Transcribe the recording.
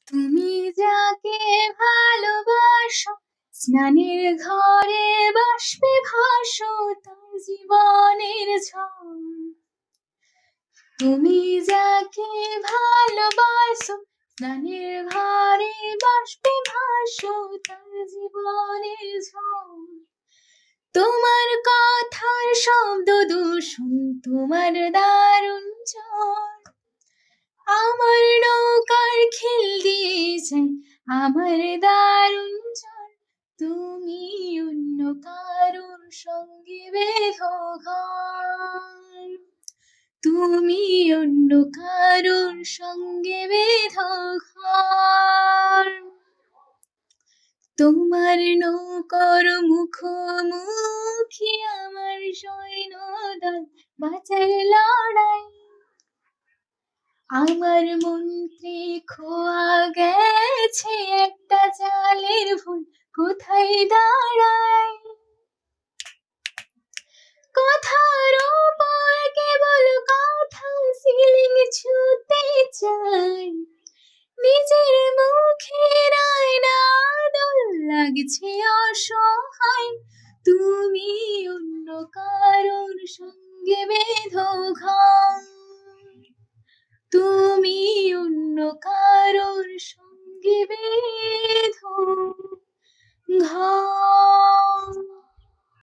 তুমি যাকে ভালোবাসো, স্নানের ঘরে বাষ্পে ভাসো তার জীবনের ঝড়। তুমি যাকে ভালোবাসো, স্নানের ঘরে বাষ্পে ভাসো তার জীবনের ঝড়। তোমার কথার শব্দ দূষণ, তোমার দারুণ ঝড় আমার নৌকার খিল দিয়ে যায়, আমার দারুণ ঝড়। তুমি অন্য কারোর সঙ্গে বেঁধো ঘর, তুমি অন্য কারোর সঙ্গে বেঁধো ঘর। তোমার নৌকার মুখোমুখি আমার সৈন্যদল বাঁচার লড়াই। আমার মন্ত্রী খোয়া গেছে একটা চালের ভুল কোথায় দাঁড়ায়। কথার উপর কেবল কথা সিলিং ছুঁতে চাই, নিজের মুখের আয়না দল লাগছে অসহায়। তুমি অন্য কারোর সঙ্গে বেঁধো ঘর, তুমি অন্য কারোর সঙ্গে বেঁধো ঘর।